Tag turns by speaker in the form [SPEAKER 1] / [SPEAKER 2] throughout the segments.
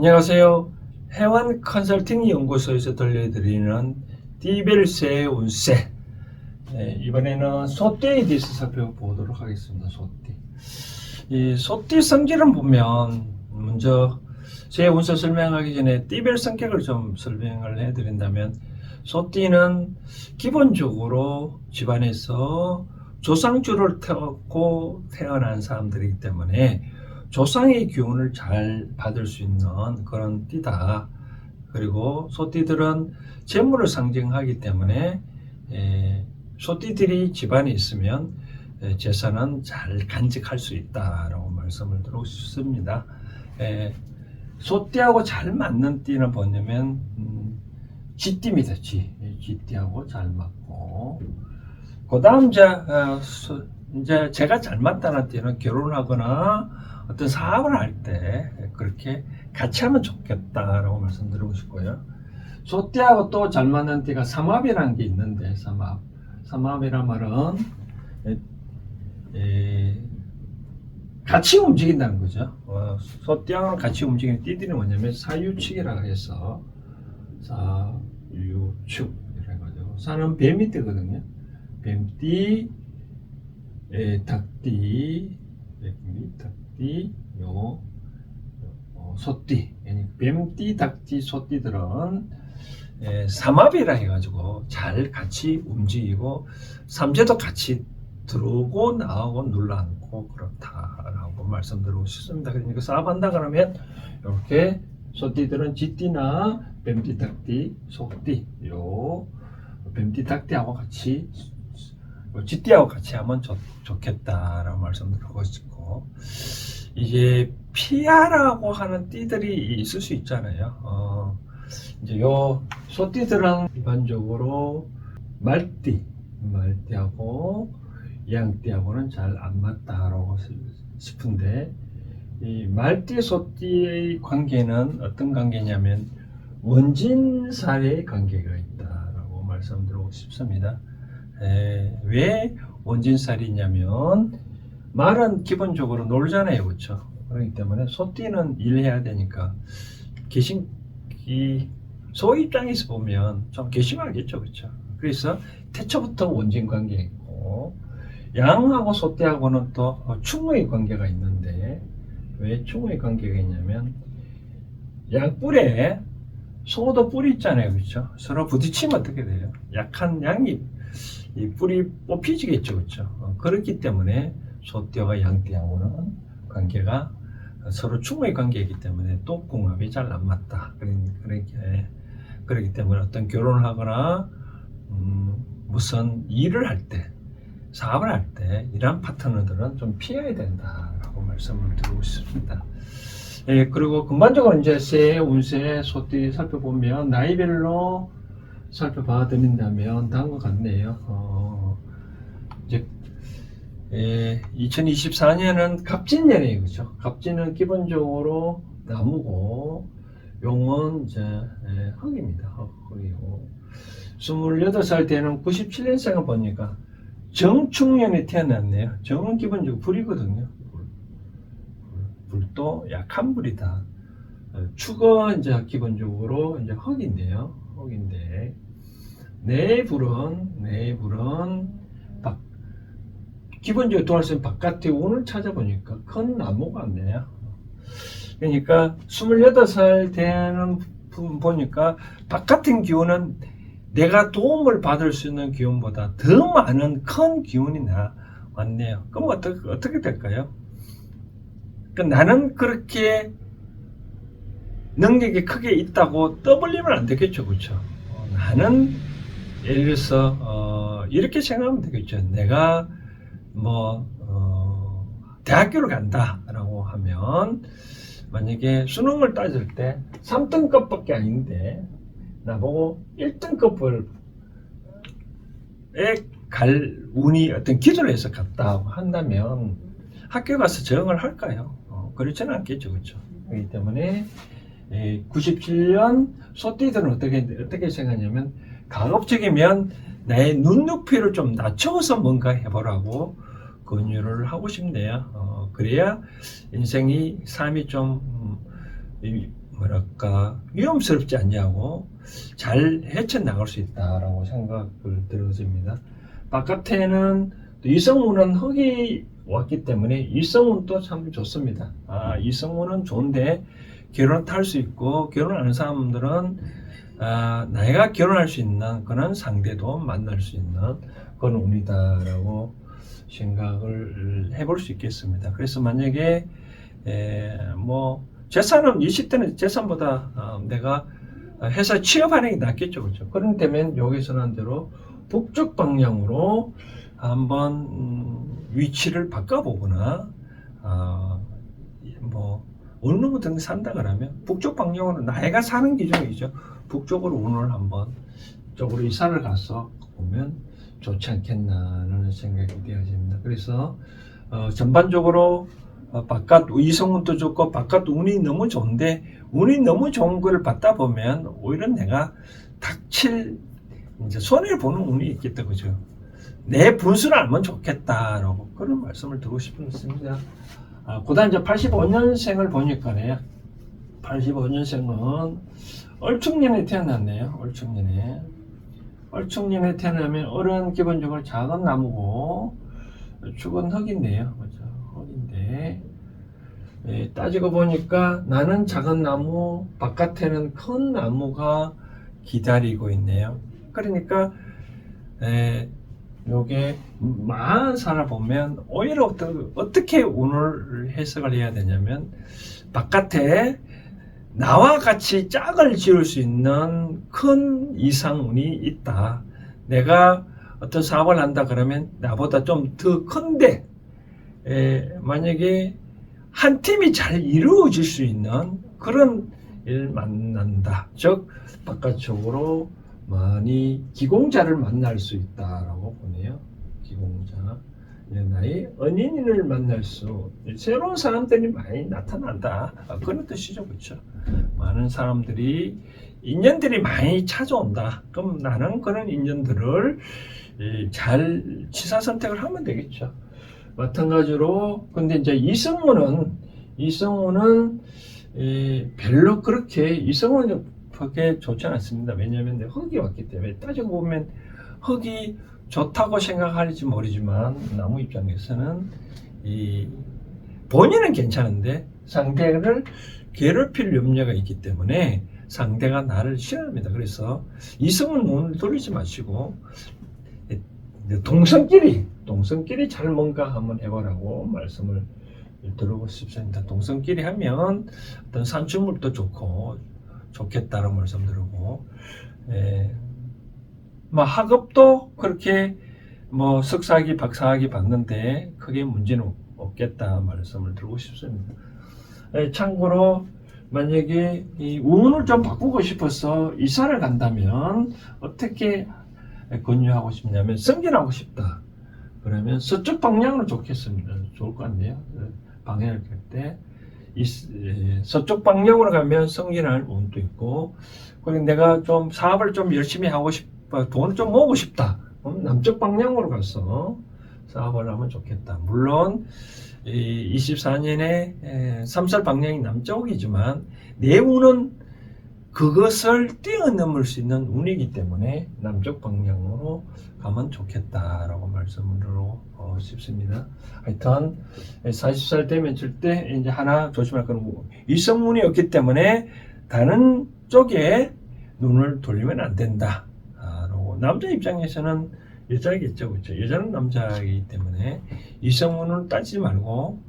[SPEAKER 1] 안녕하세요. 해완 컨설팅 연구소에서 들려드리는 띠별세 운세. 이번에는 소띠에 대해서 살펴보도록 하겠습니다. 소띠. 이 소띠 성질을 보면 먼저 제 운세 설명하기 전에 띠별 성격을 좀 설명을 해드린다면, 소띠는 기본적으로 집안에서 조상주를 태웠고 태어난 사람들이기 때문에 조상의 기운을 잘 받을 수 있는 그런 띠다. 그리고 소띠들은 재물을 상징하기 때문에 소띠들이 집안에 있으면 재산은 잘 간직할 수 있다라고 말씀을 드리고 싶습니다. 소띠하고 잘 맞는 띠는 뭐냐면 쥐띠입니다. 쥐띠하고 잘 맞고, 그 다음 이제 제가 잘 맞다는 띠는 결혼하거나 어떤 사업을 할 때 그렇게 같이 하면 좋겠다라고 말씀드리고 싶고요. 소띠하고 또 잘 맞는 띠가 삼합이라는 게 있는데, 삼합이란 말은 같이 움직인다는 거죠. 소띠하고는 같이 움직이는 띠들이 뭐냐면 사유축이라고 해서, 사유축 이래가지고, 사는 뱀이 띠거든요. 뱀띠, 닭띠, 닭띠, 소띠. 뱀띠, 닭띠, 소띠들은 삼합이라 해가지고 잘 같이 움직이고, 삼재도 같이 들어오고 나오고 눌러앉고 그렇다라고 말씀드리고 싶습니다. 그러니까 사업한다 그러면 이렇게 소띠들은 쥐띠나 뱀띠, 닭띠, 소띠, 뱀띠, 닭띠하고 같이, 쥐띠하고 같이 하면 좋겠다라고 말씀드리고 싶고, 이게 피하라고 하는 띠들이 있을 수 있잖아요. 이제 소띠들은 일반적으로 말띠하고 양띠하고는 잘 안 맞다라고 싶은데, 이 말띠 소띠의 관계는 어떤 관계냐면 원진살의 관계가 있다라고 말씀드리고 싶습니다. 왜 원진살이냐면, 말은 기본적으로 놀잖아요, 그렇죠? 그렇기 때문에 소띠는 일해야 되니까 소 입장에서 보면 좀 괘씸하겠죠, 그렇죠? 그래서 태초부터 원진 관계가 있고, 양하고 소띠하고는 또 충의 관계가 있는데, 왜 충의 관계가 있냐면, 양뿔에 소도 뿔이 있잖아요, 그렇죠? 서로 부딪히면 어떻게 돼요? 약한 양이 이 뿔이 뽑히지겠죠, 그렇죠? 그렇기 때문에 소띠와 양띠하고는 관계가 서로 충의 관계이기 때문에 또 궁합이 잘 안 맞다. 그렇기 때문에 어떤 결혼을 하거나 무슨 일을 할 때, 사업을 할 때 이러한 파트너들은 좀 피해야 된다라고 말씀을 드리고 싶습니다. 그리고 근본적으로 이제 새 운세 소띠 살펴보면 나이별로 살펴봐 드린다면 다음과 같네요. 이제 2024년은 갑진년이에요, 그렇죠? 갑진은 기본적으로 나무고, 용은 이제 흙입니다. 흙이고, 28살 되는 97년생을 보니까 정축년에 태어났네요. 정은 기본적으로 불이거든요. 불도 약한 불이다. 축은 이제 기본적으로 이제 흙인데요. 흙인데, 내 불은 기본적으로 도할선 바깥에 운을 찾아보니까 큰 나무가 없네요. 그러니까 28살 되는 부분 보니까 바깥의 기운은 내가 도움을 받을 수 있는 기운보다 더 많은 큰 기운이 왔네요. 그럼 어떻게 될까요? 그러니까 나는 그렇게 능력이 크게 있다고 떠벌리면 안 되겠죠, 그렇죠? 나는 예를 들어서 이렇게 생각하면 되겠죠. 내가 대학교를 간다라고 하면, 만약에 수능을 따질 때 3등급밖에 아닌데 나보고 1등급을 갈 운이 어떤 기도를 해서 갔다고 한다면 학교 가서 적응을 할까요? 그렇지는 않겠죠, 그렇죠? 그렇기 때문에 97년 소띠들은 어떻게 생각하냐면, 가급적이면 내 눈높이를 좀 낮춰서 뭔가 해보라고 권유를 하고 싶네요. 그래야 삶이 좀 뭐랄까 위험스럽지 않냐고 잘 헤쳐나갈 수 있다라고 생각을 들어집니다. 바깥에는 또 이성운은 흙이 왔기 때문에 이성운도 참 좋습니다. 이성운은 좋은데 결혼 탈 수 있고 결혼하는 사람들은 내가 결혼할 수 있는 그런 상대도 만날 수 있는 그런 운이다라고 생각을 해볼 수 있겠습니다. 그래서 만약에 뭐 재산은 20대는 재산보다 내가 회사 취업하는 게 낫겠죠, 그렇죠? 그런 때면 여기서 한 대로 북쪽 방향으로 한번 위치를 바꿔보거나 뭐 어느 분들 산다 그러면 북쪽 방향으로 나이가 사는 기준이죠. 북쪽으로 오늘 한번 쪽으로 이사를 가서 보면 좋지 않겠나라는 생각이 되어집니다. 그래서 전반적으로 바깥 이성운도 좋고 바깥 운이 너무 좋은데 운이 너무 좋은 걸 받다 보면 오히려 내가 닥칠 이제 손해 보는 운이 있겠다, 그죠? 내 분수를 알면 좋겠다라고 그런 말씀을 드리고 싶습니다. 그다음 이제 85년생을 보니까요. 85년생은 얼축년에 태어났네요. 얼축년에 태어나면 얼은 기본적으로 작은 나무고 축은 흙인데요. 그죠? 흙인데 따지고 보니까 나는 작은 나무, 바깥에는 큰 나무가 기다리고 있네요. 그러니까 요게 많은 살아보면 오히려 어떻게 운을 해석을 해야 되냐면 바깥에 나와 같이 짝을 지을 수 있는 큰 이상운이 있다. 내가 어떤 사업을 한다 그러면 나보다 좀 더 큰데 만약에 한 팀이 잘 이루어질 수 있는 그런 일 만난다. 즉 바깥쪽으로 많이 기공자를 만날 수 있다라고 보네요. 기공자. 나의 은인을 만날 수, 새로운 사람들이 많이 나타난다. 그런 뜻이죠, 그렇죠? 많은 사람들이 인연들이 많이 찾아온다. 그럼 나는 그런 인연들을 잘 취사 선택을 하면 되겠죠. 마찬가지로 근데 이제 이성운은 별로 그렇게 이성운은 그게 좋지 않습니다. 왜냐하면 흙이 왔기 때문에 따지고 보면 흙이 좋다고 생각할지 모르지만 나무 입장에서는 본인은 괜찮은데 상대를 괴롭힐 염려가 있기 때문에 상대가 나를 싫어합니다. 그래서 이성은 눈을 돌리지 마시고 동성끼리 잘 뭔가 한번 해보라고 말씀을 드리고 싶습니다. 동성끼리 하면 어떤 산출물도 좋겠다는 말씀 드리고 뭐 학업도 그렇게 뭐 석사학위 박사학위 받는데 크게 문제는 없겠다 말씀을 드리고 싶습니다. 참고로 만약에 이 운을 좀 바꾸고 싶어서 이사를 간다면 어떻게 권유하고 싶냐면 승진하고 싶다 그러면 서쪽 방향으로 좋겠습니다. 좋을 것 같네요. 방향을 갈 때 서쪽 방향으로 가면 승진할 운도 있고 그리고 내가 좀 사업을 좀 열심히 하고 싶다 돈을 좀 모으고 싶다 남쪽 방향으로 가서 사업을 하면 좋겠다. 물론 24년에 3살 방향이 남쪽이지만 내 운은 그것을 뛰어넘을 수 있는 운이기 때문에 남쪽 방향으로 가면 좋겠다라고 말씀을 드리고 싶습니다. 하여튼 40살 되면 절대 이제 하나 조심할 건 이성운이 없기 때문에 다른 쪽에 눈을 돌리면 안 된다. 남자 입장에서는 여자겠죠, 그렇죠? 여자는 남자이기 때문에 이성운을 따지지 말고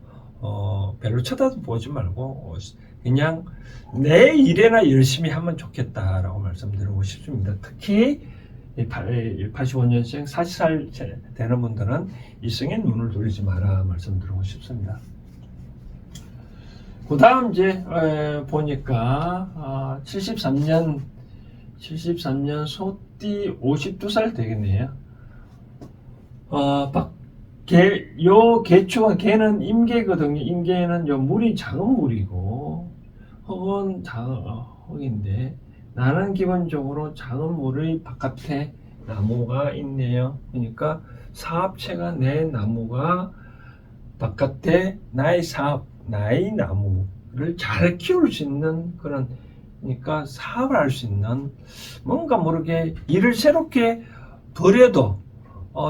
[SPEAKER 1] 별로 쳐다보지 말고 그냥 내 일에나 열심히 하면 좋겠다라고 말씀드리고 싶습니다. 특히 85년생 40살 되는 분들은 이성에 눈을 돌리지 마라 말씀드리고 싶습니다. 그 다음 이제 보니까 73년 소띠 52살 되겠네요. 개축은 개는 임계거든요. 임계는 물이 작은 물이고 흙은 흙인데 나는 기본적으로 작은 물의 바깥에 나무가 있네요. 그러니까 사업체가 내 나무가 바깥에 나의 사업, 나의 나무를 잘 키울 수 있는 그런 그러니까 사업을 할 수 있는 뭔가 모르게 일을 새롭게 덜해도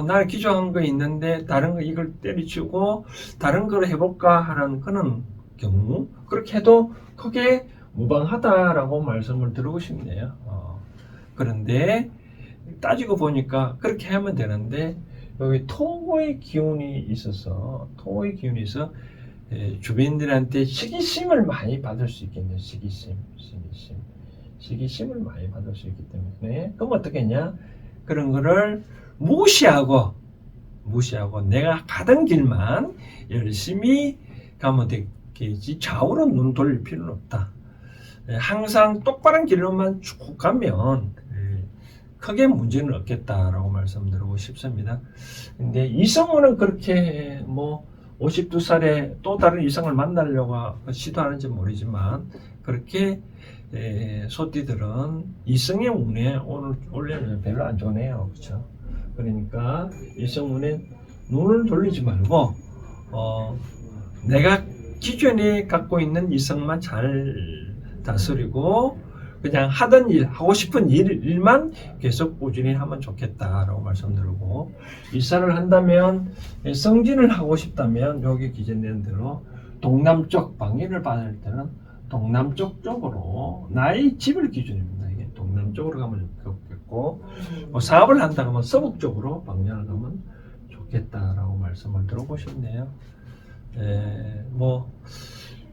[SPEAKER 1] 나 기존한 거 있는데 다른 거 이걸 때려치우고 다른 걸 해볼까 하는 그런 경우 그렇게 해도 크게 무방하다라고 말씀을 드리고 싶네요. 그런데 따지고 보니까 그렇게 하면 되는데 여기 토의 기운이 있어서 주변인들한테 시기심을 많이 받을 수 있겠네요. 시기심을 많이 받을 수 있기 때문에 그럼 어떻게 했냐? 그런 거를 무시하고 내가 가던 길만 열심히 가면 되겠지 좌우로 눈 돌릴 필요는 없다. 항상 똑바른 길로만 쭉 가면 크게 문제는 없겠다라고 말씀드리고 싶습니다. 근데 이성우는 그렇게 뭐 52살에 또 다른 이성을 만나려고 시도하는지 모르지만 그렇게 소띠들은 이성의 운에 올해는 별로 안 좋네요. 그렇죠? 그러니까 이성운에 눈을 돌리지 말고 내가 기존에 갖고 있는 이성만 잘 다스리고 그냥 하던 일, 하고 싶은 일만 계속 꾸준히 하면 좋겠다라고 말씀드리고 일사를 한다면 성진을 하고 싶다면 여기 기재된 대로 동남쪽 방해를 받을 때는 동남쪽 쪽으로 나의 집을 기준입니다. 이게 동남쪽으로 가면 좋겠고 사업을 한다 하면 서북 쪽으로 방향을 가면 좋겠다라고 말씀을 들어보고 싶네요. 뭐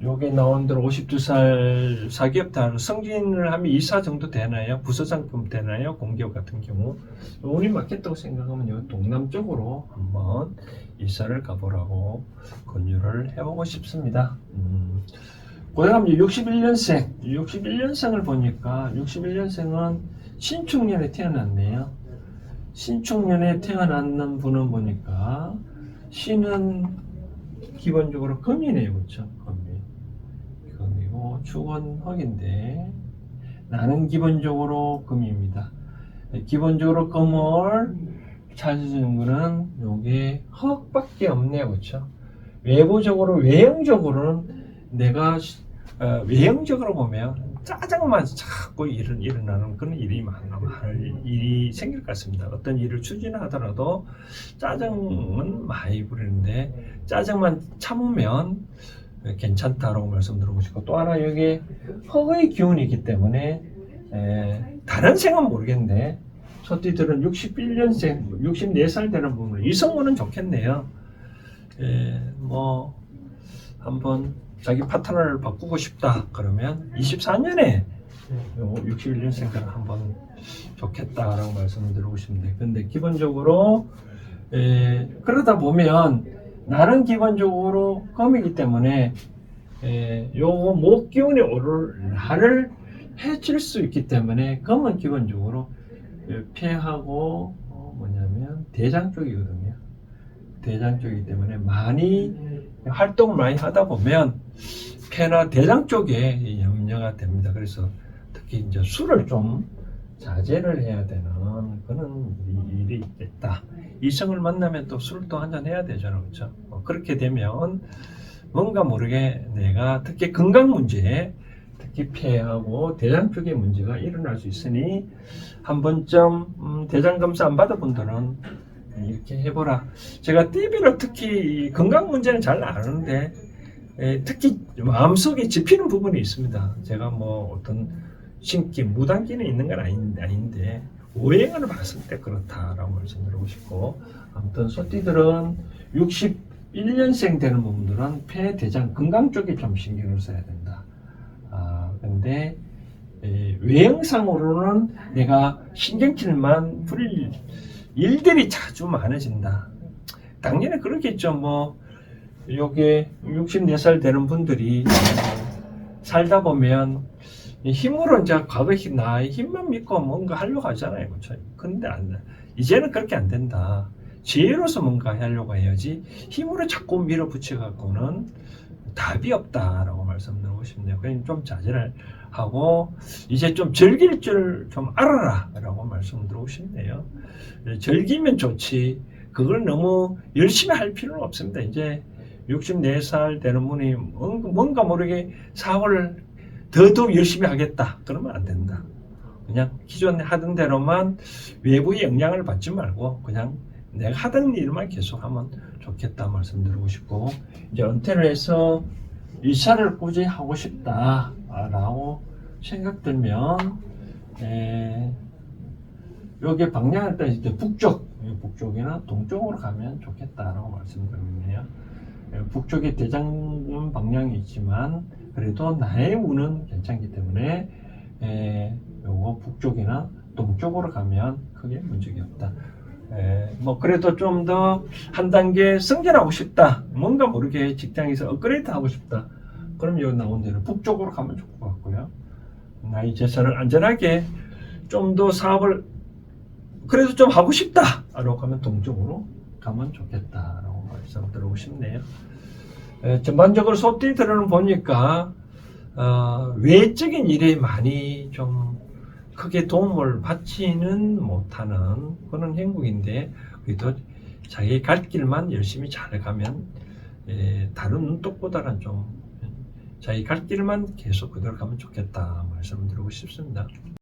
[SPEAKER 1] 여기 나온 대로 52살 사기업단 성진을 하면 이사 정도 되나요? 부서장급 되나요? 공기업 같은 경우 운이 맞겠다고 생각하면 여기 동남쪽으로 한번 이사를 가보라고 권유를 해보고 싶습니다. 그다음 61년생을 보니까 61년생은 신축년에 태어났네요. 신축년에 태어났는 분은 보니까 신은 기본적으로 금이네요. 그렇죠? 금이고 축은 흑인데 나는 기본적으로 금입니다. 기본적으로 금을 찾아주는 거는 요게 흑밖에 없네요. 그렇죠? 외부적으로 외형적으로는 내가 외형적으로 보면 짜증만 자꾸 일어나는 그런 일이 일이 생길 것 같습니다. 어떤 일을 추진하더라도 짜증은 많이 부리는데 짜증만 참으면 괜찮다라고 말씀드리고 싶고 또 하나 여기 흑의 기운이 있기 때문에 다른 생은 모르겠는데 소띠들은 61년생 64살 되는 분은 이성운은 좋겠네요. 뭐 한번 자기 파트너를 바꾸고 싶다 그러면 24년에 61년생들 한번 좋겠다라고 말씀을 드리고 싶은데 근데 기본적으로 그러다 보면 나는 기본적으로 금이기 때문에 요거 목 기운이 오를 나를 해칠 수 있기 때문에 금은 기본적으로 폐하고 뭐냐면 대장 쪽이거든요. 대장 쪽이기 때문에 활동을 많이 하다 보면 폐나 대장 쪽에 염려가 됩니다. 그래서 특히 이제 술을 좀 자제를 해야 되는 그런 일이 있겠다. 이성을 만나면 또 술을 또 한잔 해야 되잖아요. 그렇죠? 그렇게 되면 뭔가 모르게 내가 특히 건강 문제, 특히 폐하고 대장 쪽에 문제가 일어날 수 있으니 한 번쯤 대장 검사 안 받은 분들은 이렇게 해보라. 제가 TV로 특히 건강 문제는 잘 아는데 특히 마음속에 짚히는 부분이 있습니다. 제가 뭐 어떤 신기, 무당기는 있는 건 아닌데 오행을 봤을 때 그렇다라고 말씀드리고 싶고 아무튼 소띠들은 61년생 되는 분들은 폐, 대장, 건강 쪽에 좀 신경을 써야 된다. 근데 외형상으로는 내가 신경질만 부릴 일들이 자주 많아진다. 당연히 그렇겠죠. 뭐 요게 64살 되는 분들이 살다 보면 힘으로 이제 과거에 나의 힘만 믿고 뭔가 하려고 하잖아요. 그렇죠? 근데 이제는 그렇게 안 된다. 지혜로서 뭔가 하려고 해야지 힘으로 자꾸 밀어붙여 갖고는 답이 없다라고 말씀드리고 싶네요. 그냥 좀 자제를 하고 이제 좀 즐길 줄 좀 알아라 라고 말씀드리고 싶네요. 즐기면 좋지 그걸 너무 열심히 할 필요는 없습니다. 이제 64살 되는 분이 뭔가 모르게 사업을 더더욱 열심히 하겠다. 그러면 안 된다. 그냥 기존에 하던 대로만 외부의 영향을 받지 말고 그냥 내가 하던 일만 계속하면 좋겠다 말씀드리고 싶고, 이제 은퇴를 해서 일사를 꾸준히 하고 싶다라고 생각들면 여기 방향을 따 이제 북쪽이나 동쪽으로 가면 좋겠다라고 말씀드리네요. 북쪽에 대장군 방향이 있지만 그래도 나의 운은 괜찮기 때문에 요거 북쪽이나 동쪽으로 가면 크게 문제가 없다. 뭐 그래도 좀 더 한 단계 승진하고 싶다, 뭔가 모르게 직장에서 업그레이드 하고 싶다, 그럼 여기 나온 대로 북쪽으로 가면 좋을 것 같고요. 나의 재산을 안전하게 좀 더 사업을 그래도 좀 하고 싶다 라고 하면 동쪽으로 가면 좋겠다라고 말씀드리고 싶네요. 전반적으로 소띠들을 보니까 외적인 일에 많이 좀 크게 도움을 받지는 못하는 그런 행국인데, 그래도 자기 갈 길만 열심히 잘 가면 다른 눈독보다는 좀 자기 갈 길만 계속 그대로 가면 좋겠다 말씀드리고 싶습니다.